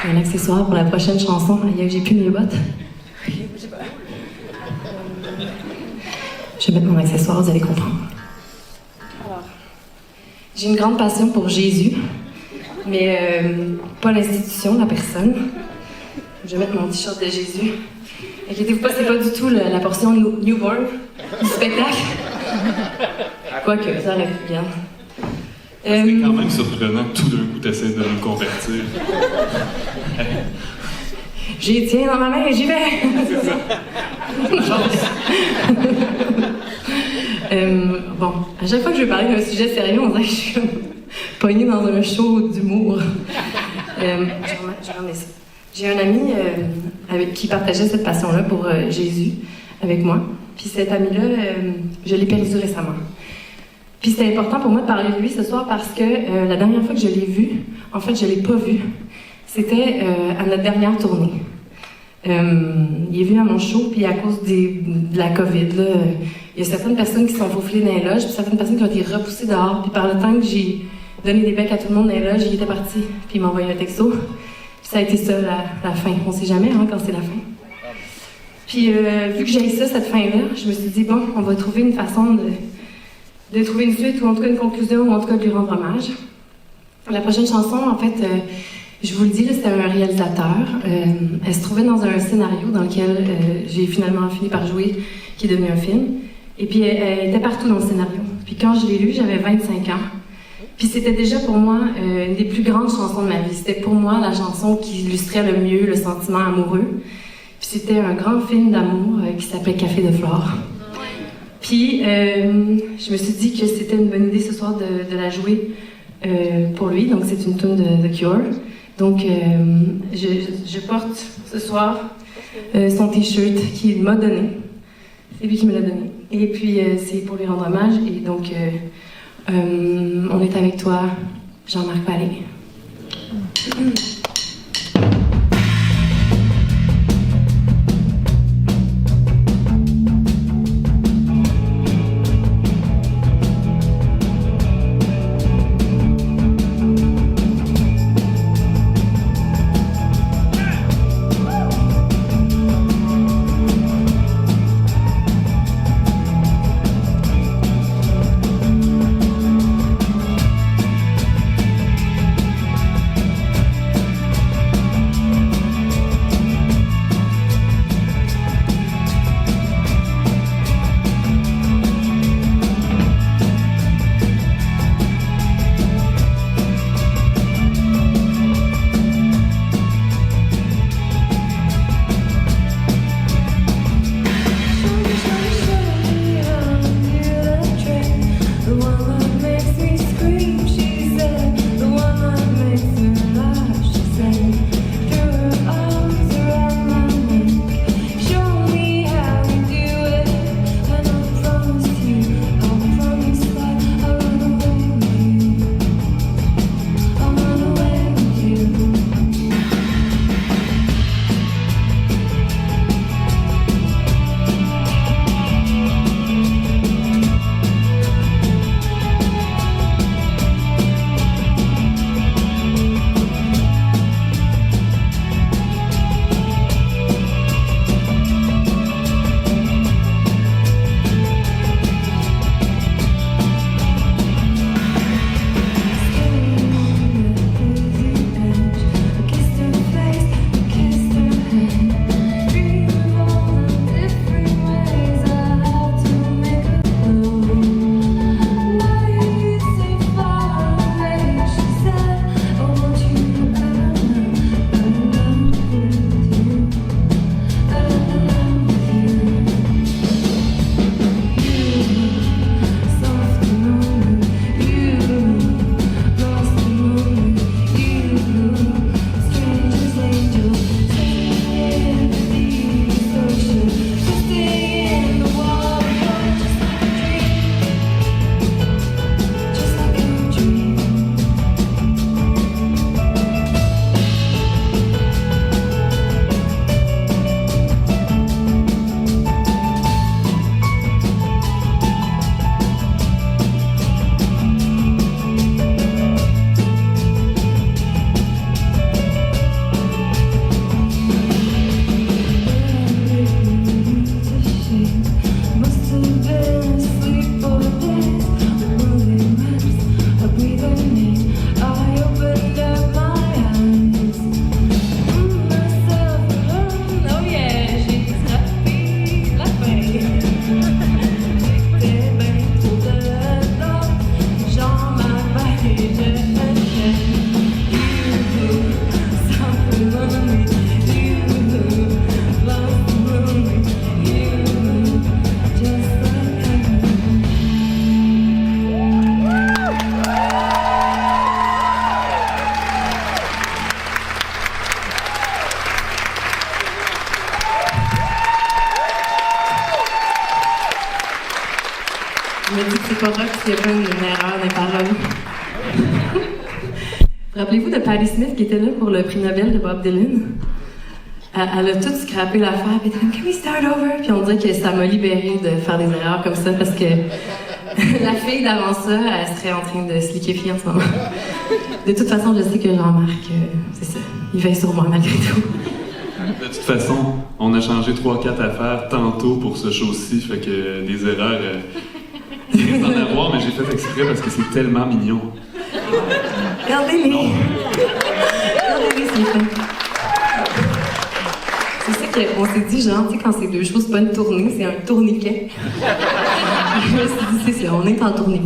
un accessoire pour la prochaine chanson. J'ai plus mes bottes. Je vais mettre mon accessoire, vous allez comprendre. Alors, j'ai une grande passion pour Jésus, mais pas l'institution, la personne. Je vais mettre mon t-shirt de Jésus. Inquiétez-vous pas, c'est pas du tout la portion newborn du spectacle. Quoique, ça aurait pu bien. C'est quand même surprenant que tout d'un coup t'essaies de me convertir. J'y tiens dans ma main et j'y vais! Bon, à chaque fois que je vais parler d'un sujet sérieux, on dirait que je suis pognée dans un show d'humour. Je remets ça. J'ai un ami qui partageait cette passion-là pour Jésus avec moi. Puis cet ami-là, je l'ai perdu récemment. Puis c'était important pour moi de parler de lui ce soir parce que la dernière fois que je l'ai vu, en fait, je l'ai pas vu. C'était à notre dernière tournée. Il est venu à mon show, puis à cause de la COVID, là, il y a certaines personnes qui se sont faufilées dans les loges, puis certaines personnes qui ont été repoussées dehors. Puis par le temps que j'ai donné des becs à tout le monde dans les loges, il était parti, puis il m'a envoyé un texto. Puis ça a été ça, la fin. On sait jamais hein, quand c'est la fin. Puis vu que j'ai eu ça, cette fin-là, je me suis dit, bon, on va trouver une façon de trouver une suite, ou en tout cas une conclusion, ou en tout cas de lui rendre hommage. La prochaine chanson, en fait, je vous le dis, c'était un réalisateur. Elle se trouvait dans un scénario dans lequel j'ai finalement fini par jouer, qui est devenu un film. Et puis, elle était partout dans le scénario. Puis quand je l'ai lu, j'avais 25 ans. Puis c'était déjà pour moi une des plus grandes chansons de ma vie. C'était pour moi la chanson qui illustrait le mieux le sentiment amoureux. Puis c'était un grand film d'amour qui s'appelait Café de Flore. Puis je me suis dit que c'était une bonne idée ce soir de la jouer pour lui. Donc c'est une tune de The Cure. Donc je porte ce soir son t-shirt qu'il m'a donné. C'est lui qui me l'a donné. Et puis c'est pour lui rendre hommage. Et donc on est avec toi, Jean-Marc Vallée. Je me dis que c'est pas vrai qu'il y a pas une erreur des paroles. Rappelez-vous de Patti Smith qui était là pour le prix Nobel de Bob Dylan? Elle a tout scrappé l'affaire, puis elle était comme « Can we start over? » Puis on dirait que ça m'a libérée de faire des erreurs comme ça, parce que la fille d'avant ça, elle serait en train de se liquéfier en ce moment. De toute façon, je sais que Jean-Marc, c'est ça, il veille sur moi malgré tout. De toute façon, on a changé 3-4 affaires tantôt pour ce show-ci, fait que des erreurs, il risque d'en avoir, mais j'ai fait exprès parce que c'est tellement mignon. Regardez-les! Regardez-les, c'est fait. C'est ça qu'on s'est dit, genre, tu sais, quand c'est deux choses, c'est pas une tournée, c'est un tourniquet. Je me suis dit, c'est ça, on est en tournée.